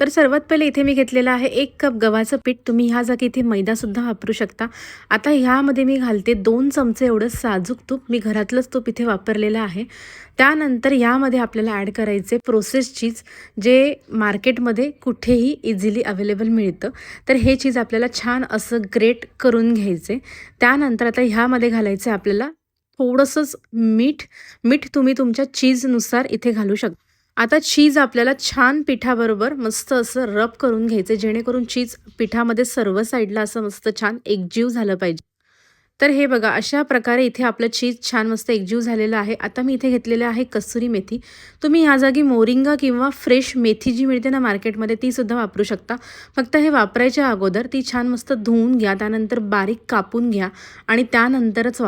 तर सर्वात पहिले इथे मी घेतलेलं आहे 1 कप गव्हाचं पीठ. तुम्ही ह्या जागी इथे मैदासुद्धा वापरू शकता. आता ह्यामध्ये मी घालते 2 चमचे एवढं साजूक तूप. मी घरातलंच तूप इथे वापरलेलं आहे. त्यानंतर यामध्ये आपल्याला ॲड करायचे प्रोसेस चीज, जे मार्केटमध्ये कुठेही इझिली अवेलेबल मिळतं. तर हे चीज आपल्याला छान असं ग्रेट करून घ्यायचे. त्यानंतर आता ह्यामध्ये घालायचं आपल्याला थोडंसंच मीठ. मीठ तुम्ही तुमच्या चीजनुसार इथे घालू शकता. आता चीज आपल्याला छान पिठाबरोबर मस्त असं रब करून घ्यायचं, जेणेकरून चीज पिठामध्ये सर्व साईडला असं मस्त छान एकजीव झालं पाहिजे. तर हे बघा अशा प्रकारे इथे आपलं चीज छान मस्त एकजीव झालेलं आहे. आता मी इथे घेतलेलं आहे कसुरी मेथी. तुम्ही ह्या जागी मोरिंगा किंवा फ्रेश मेथी जी मिळते ना मार्केटमध्ये तीसुद्धा वापरू शकता. फक्त हे वापरायच्या अगोदर ती छान मस्त धुवून घ्या, त्यानंतर बारीक कापून घ्या आणि त्यानंतरच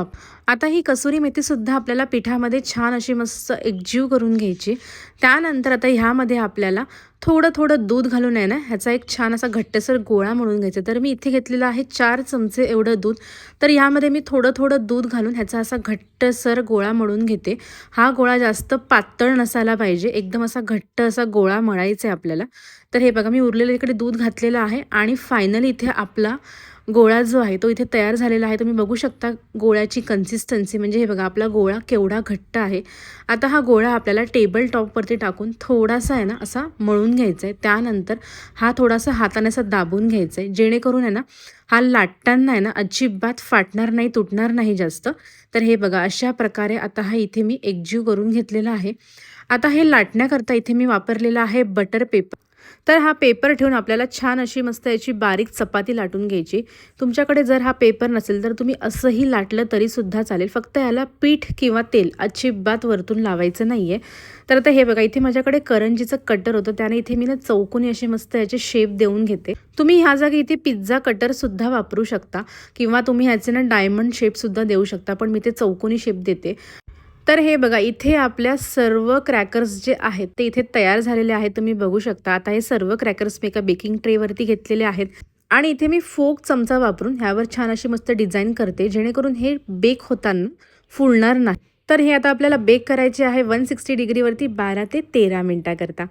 आता ही कसुरी मेथीसुद्धा आपल्याला पिठामध्ये छान अशी मस्त एकजीव करून घ्यायची. त्यानंतर आता ह्यामध्ये आपल्याला थोडं थोडं दूध घालून आहे ना ह्याचा एक छान असा घट्टसर गोळा मळून घ्यायचा. तर मी इथे घेतलेलं आहे 4 चमचे एवढं दूध. तर ह्यामध्ये मी थोडं थोडं दूध घालून ह्याचा असा घट्टसर गोळा मळून घेते. हा गोळा जास्त पातळ नसायला पाहिजे, एकदम असा घट्ट असा गोळा मळायचा आहे आपल्याला. तर हे बघा मी उरलेलं इकडे दूध घातलेलं आहे आणि फायनली इथे आपला गोळा जो आहे तो इथे तयार झालेला आहे. तुम्ही बघू शकता गोळ्याची कन्सिस्टन्सी, म्हणजे हे बघा आपला गोळा केवढा घट्ट आहे. आता हा गोळा आपल्याला टेबल टॉपवरती टाकून थोडासा आहे ना असा मळून घ्यायचा आहे. त्यानंतर हा थोडासा हाताने असा दाबून घ्यायचा आहे, जेणेकरून आहे ना हा लाटताना आहे ना अजिबात फाटणार नाही, तुटणार नाही जास्त. तर हे बघा अशा प्रकारे आता हा इथे मी एकजीव करून घेतलेला आहे. आता हे लाटण्याकरता इथे मी वापरलेला आहे बटर पेपर. तर हा पेपर ठेवून आपल्याला छान अशी मस्त याची बारीक चपाती लाटून घ्यायची. तुमच्याकडे जर हा पेपर नसेल तर तुम्ही असंही लाटलं तरीसुद्धा चालेल. फक्त याला पीठ किंवा तेल अजिबात वरतून लावायचं नाही आहे. तर आता हे बघा इथे माझ्याकडे करंजीचं कटर होतं, त्याने इथे मी ना चौकोनी असे मस्त याचे शेप देऊन घेते. तुम्ही ह्या जागी इथे पिझ्झा कटरसुद्धा वापरू शकता किंवा तुम्ही ह्याचे ना डायमंड शेपसुद्धा देऊ शकता, पण मी ते चौकोनी शेप देते. तर हे बघा इथे आपल्या सर्व क्रॅकर्स जे आहेत ते इथे तयार झालेले आहेत, तुम्ही बघू शकता. आता हे सर्व क्रॅकर्स मी एका बेकिंग ट्रेवरती घेतलेले आहेत आणि इथे मी फोक चमचा वापरून ह्यावर छान अशी मस्त डिझाईन करते, जेणेकरून हे बेक होताना फुलणार नाही. तर हे आता आपल्याला बेक करायचे आहे 160 डिग्रीवरती 12 ते 13 मिनटाकरता.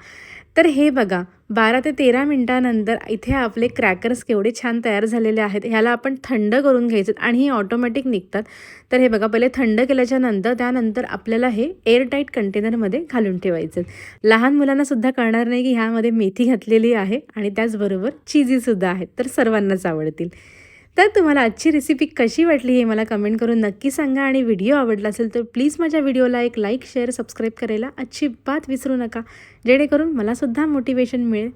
तर हे बघा 12 ते 13 मिनटानंतर इथे आपले क्रॅकर्स केवढे छान तयार झालेले आहेत. ह्याला आपण थंड करून घ्यायचे आणि हे ऑटोमॅटिक निघतात. तर हे बघा पहिले थंड केल्याच्या नंतर त्यानंतर आपल्याला हे एअरटाईट कंटेनरमध्ये घालून ठेवायचं. लहान मुलांनासुद्धा कळणार नाही की ह्यामध्ये मेथी घातलेली आहे आणि त्याचबरोबर चीजीसुद्धा आहेत, तर सर्वांनाच आवडतील. तर तुम्हाला आजची रेसिपी कशी वाटली हे मला कमेंट करून नक्की सांगा आणि व्हिडिओ आवडला असेल तर प्लीज माझ्या व्हिडिओला एक लाईक, शेअर, सबस्क्राईब करायला अजिबात विसरू नका, जेणेकरून मलासुद्धा मोटिवेशन मिळेल.